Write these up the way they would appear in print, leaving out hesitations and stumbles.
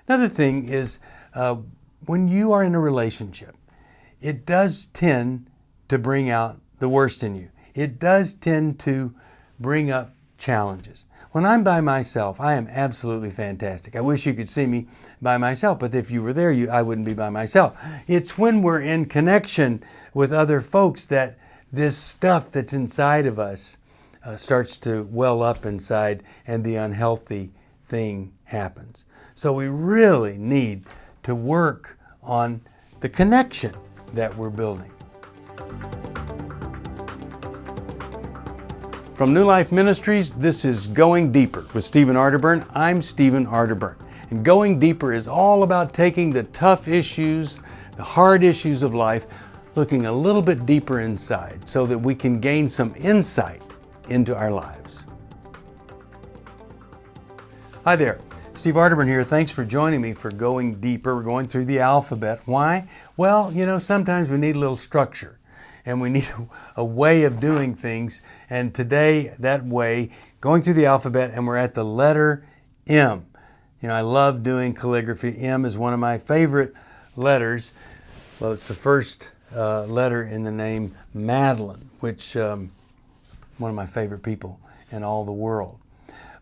Another thing is when you are in a relationship, it does tend to bring out the worst in you. It does tend to bring up challenges. When I'm by myself, I am absolutely fantastic. I wish you could see me by myself, but if you were there, I wouldn't be by myself. It's when we're in connection with other folks that this stuff that's inside of us starts to well up inside and the unhealthy thing happens. So we really need to work on the connection that we're building. From New Life Ministries, this is Going Deeper with Stephen Arterburn. I'm Stephen Arterburn. And Going Deeper is all about taking the tough issues, the hard issues of life, looking a little bit deeper inside so that we can gain some insight into our lives. Hi there, Steve Arterburn here. Thanks for joining me for Going Deeper. We're going through the alphabet. Why? Well, sometimes we need a little structure. And we need a way of doing things. And today, that way, going through the alphabet, and we're at the letter M. I love doing calligraphy. M is one of my favorite letters. Well, it's the first letter in the name Madeline, which one of my favorite people in all the world.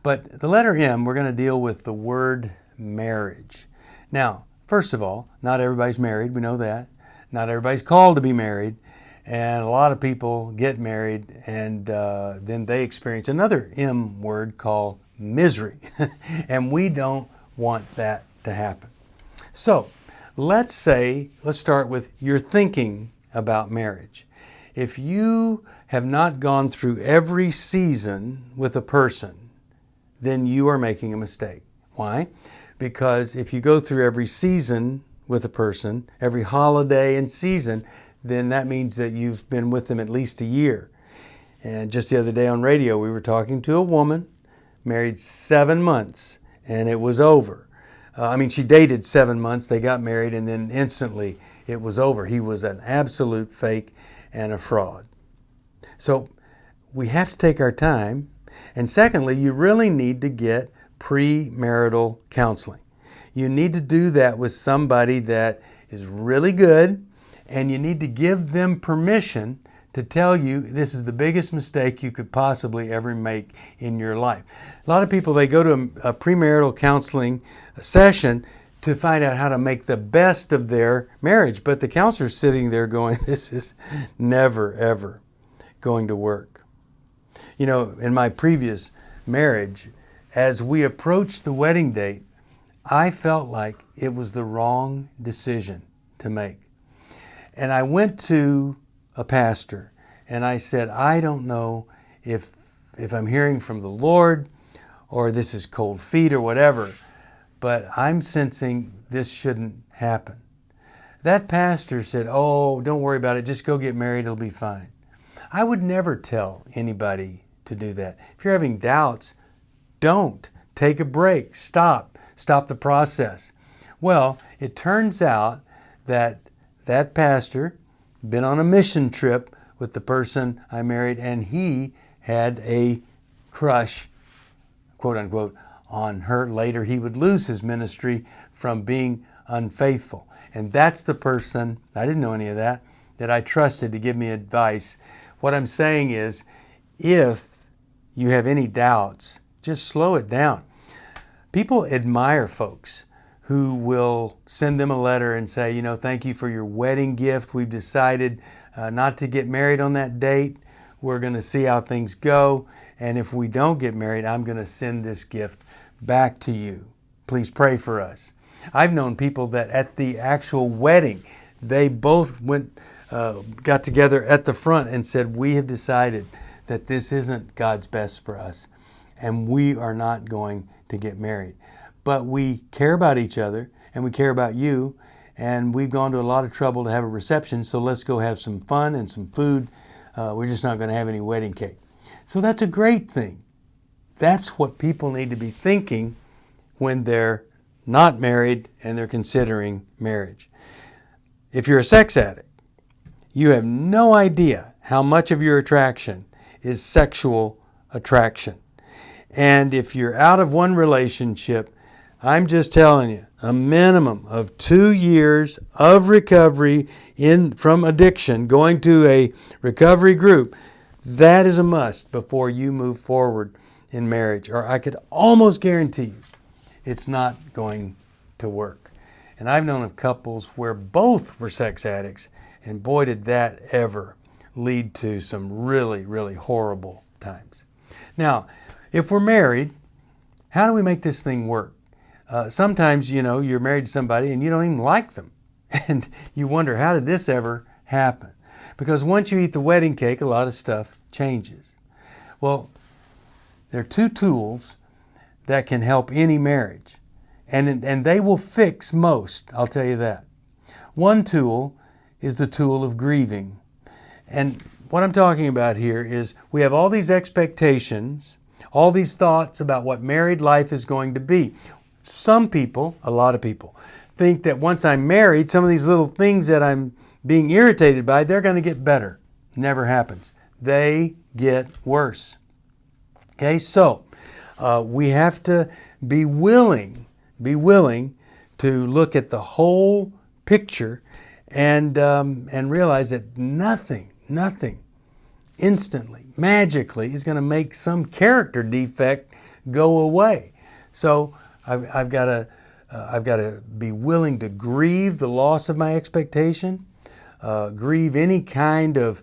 But the letter M, we're going to deal with the word marriage. Now, first of all, not everybody's married. We know that. Not everybody's called to be married. And a lot of people get married and then they experience another M word called misery. And we don't want that to happen. So let's start with your thinking about marriage. If you have not gone through every season with a person, then you are making a mistake. Why? Because if you go through every season with a person, every holiday and season, then that means that you've been with them at least a year. And just the other day on radio, we were talking to a woman, married 7 months, and it was over. She dated 7 months, they got married, and then instantly it was over. He was an absolute fake and a fraud. So we have to take our time. And secondly, you really need to get premarital counseling. You need to do that with somebody that is really good, and you need to give them permission to tell you this is the biggest mistake you could possibly ever make in your life. A lot of people, they go to a premarital counseling session to find out how to make the best of their marriage, but the counselor's sitting there going, this is never, ever going to work. In my previous marriage, as we approached the wedding date, I felt like it was the wrong decision to make. And I went to a pastor and I said, I don't know if I'm hearing from the Lord or this is cold feet or whatever, but I'm sensing this shouldn't happen. That pastor said, oh, don't worry about it. Just go get married. It'll be fine. I would never tell anybody to do that. If you're having doubts, don't. Take a break. Stop the process. Well, it turns out that pastor been on a mission trip with the person I married, and he had a crush, quote unquote, on her. Later he would lose his ministry from being unfaithful. And that's the person, I didn't know any of that I trusted to give me advice. What I'm saying is, if you have any doubts, just slow it down. People admire folks who will send them a letter and say, thank you for your wedding gift. We've decided not to get married on that date. We're going to see how things go. And if we don't get married, I'm going to send this gift back to you. Please pray for us. I've known people that at the actual wedding, they both got together at the front and said, we have decided that this isn't God's best for us, and we are not going to get married. But we care about each other, and we care about you, and we've gone to a lot of trouble to have a reception, so let's go have some fun and some food. We're just not going to have any wedding cake. So that's a great thing. That's what people need to be thinking when they're not married and they're considering marriage. If you're a sex addict, you have no idea how much of your attraction is sexual attraction. And if you're out of one relationship, I'm just telling you, a minimum of 2 years of recovery from addiction, going to a recovery group. That is a must before you move forward in marriage, or I could almost guarantee you it's not going to work. And I've known of couples where both were sex addicts, and boy, did that ever lead to some really, really horrible times. Now, if we're married, how do we make this thing work? Sometimes, you're married to somebody and you don't even like them. And you wonder, how did this ever happen? Because once you eat the wedding cake, a lot of stuff changes. Well, there are 2 tools that can help any marriage. And they will fix most, I'll tell you that. One tool is the tool of grieving. And what I'm talking about here is we have all these expectations, all these thoughts about what married life is going to be. Some people, a lot of people, think that once I'm married, some of these little things that I'm being irritated by, they're going to get better. Never happens. They get worse. Okay, so we have to be willing to look at the whole picture and realize that nothing instantly, magically is going to make some character defect go away. So I've got to be willing to grieve the loss of my expectation, grieve any kind of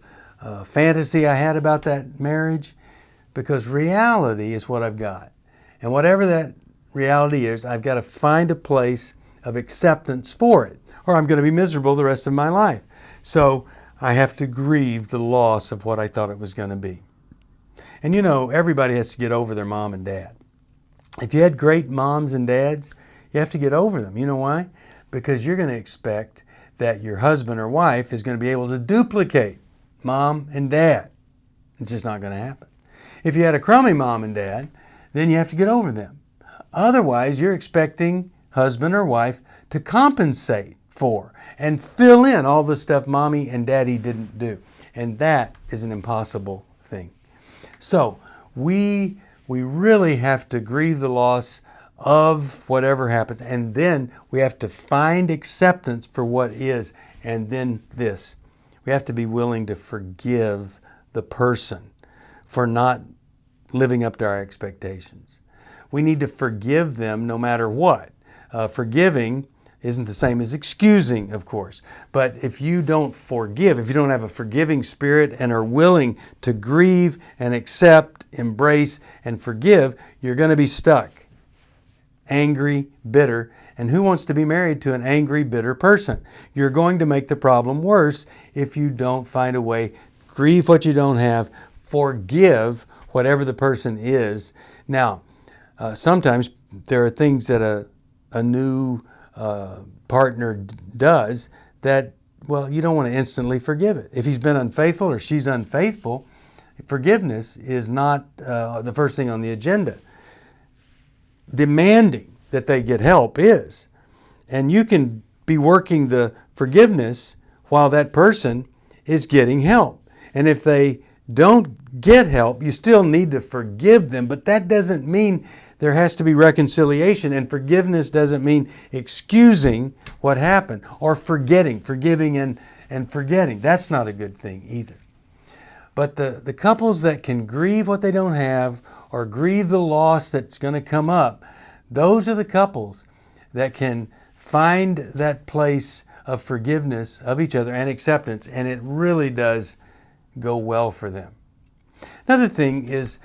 fantasy I had about that marriage, because reality is what I've got. And whatever that reality is, I've got to find a place of acceptance for it, or I'm going to be miserable the rest of my life. So I have to grieve the loss of what I thought it was going to be. And everybody has to get over their mom and dad. If you had great moms and dads, you have to get over them. You know why? Because you're going to expect that your husband or wife is going to be able to duplicate mom and dad. It's just not going to happen. If you had a crummy mom and dad, then you have to get over them. Otherwise, you're expecting husband or wife to compensate for and fill in all the stuff mommy and daddy didn't do. And that is an impossible thing. So we really have to grieve the loss of whatever happens, and then we have to find acceptance for what is. And then this, we have to be willing to forgive the person for not living up to our expectations. We need to forgive them no matter what. Forgiving isn't the same as excusing, of course. But if you don't forgive, if you don't have a forgiving spirit and are willing to grieve and accept, embrace, and forgive, you're going to be stuck. Angry, bitter. And who wants to be married to an angry, bitter person? You're going to make the problem worse if you don't find a way. Grieve what you don't have. Forgive whatever the person is. Now, sometimes there are things that a new partner does that, you don't want to instantly forgive it. If he's been unfaithful or she's unfaithful, forgiveness is not the first thing on the agenda. Demanding that they get help is. And you can be working the forgiveness while that person is getting help. And if they don't get help, you still need to forgive them, but that doesn't mean there has to be reconciliation, and forgiveness doesn't mean excusing what happened or forgiving and forgetting. That's not a good thing either. But the couples that can grieve what they don't have or grieve the loss that's going to come up, those are the couples that can find that place of forgiveness of each other and acceptance, and it really does go well for them. Another thing is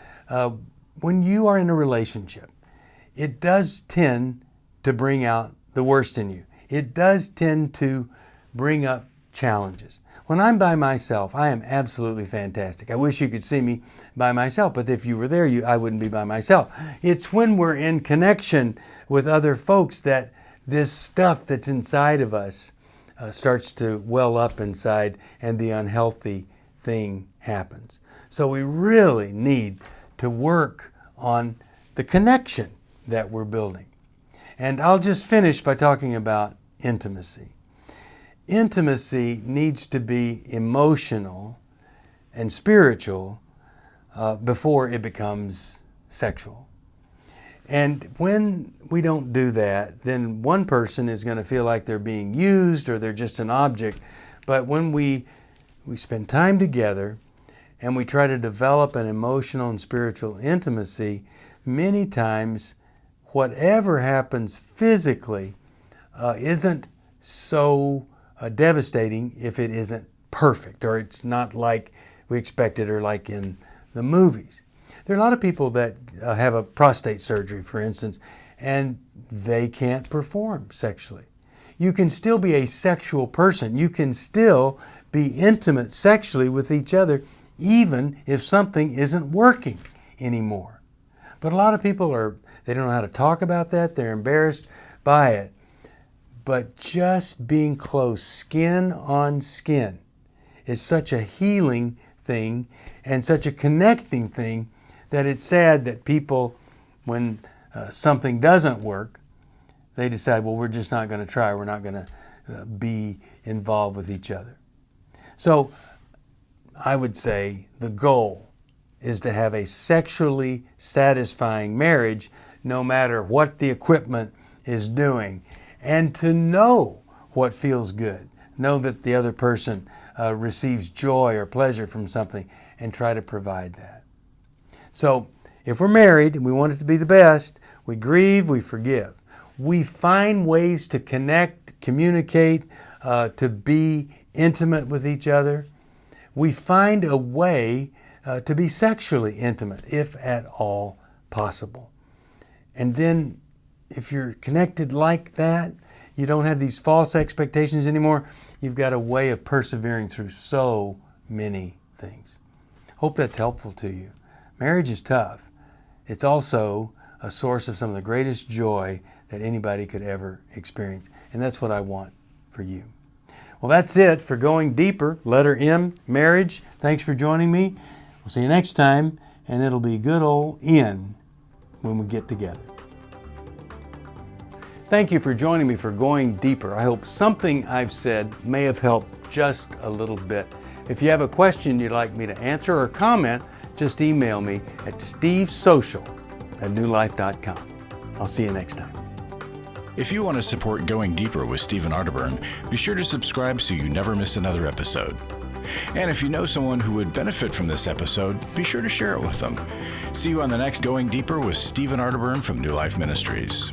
when you are in a relationship, it does tend to bring out the worst in you. It does tend to bring up challenges. When I'm by myself, I am absolutely fantastic. I wish you could see me by myself, but if you were there, I wouldn't be by myself. It's when we're in connection with other folks that this stuff that's inside of us starts to well up inside, and the unhealthy thing happens. So we really need to work on the connection that we're building. And I'll just finish by talking about intimacy. Intimacy needs to be emotional and spiritual before it becomes sexual. And when we don't do that, then one person is going to feel like they're being used or they're just an object. But when we spend time together and we try to develop an emotional and spiritual intimacy, many times whatever happens physically isn't so devastating if it isn't perfect, or it's not like we expected, or like in the movies. There are a lot of people that have a prostate surgery, for instance, and they can't perform sexually. You can still be a sexual person. You can still be intimate sexually with each other, even if something isn't working anymore. But a lot of people they don't know how to talk about that. They're embarrassed by it. But just being close, skin on skin, is such a healing thing and such a connecting thing that it's sad that people, when something doesn't work, they decide, well, we're just not going to try. We're not going to be involved with each other. So I would say the goal is to have a sexually satisfying marriage, no matter what the equipment is doing, and to know what feels good. Know that the other person receives joy or pleasure from something, and try to provide that. So if we're married and we want it to be the best, we grieve, we forgive. We find ways to connect, communicate, to be intimate with each other. We find a way to be sexually intimate, if at all possible. And then if you're connected like that, you don't have these false expectations anymore. You've got a way of persevering through so many things. Hope that's helpful to you. Marriage is tough. It's also a source of some of the greatest joy that anybody could ever experience. And that's what I want for you. Well, that's it for Going Deeper, letter M, marriage. Thanks for joining me. We'll see you next time, and it'll be good old N when we get together. Thank you for joining me for Going Deeper. I hope something I've said may have helped just a little bit. If you have a question you'd like me to answer or comment, just email me at stevesocial@newlife.com. I'll see you next time. If you want to support Going Deeper with Stephen Arterburn, be sure to subscribe so you never miss another episode. And if you know someone who would benefit from this episode, be sure to share it with them. See you on the next Going Deeper with Stephen Arterburn from New Life Ministries.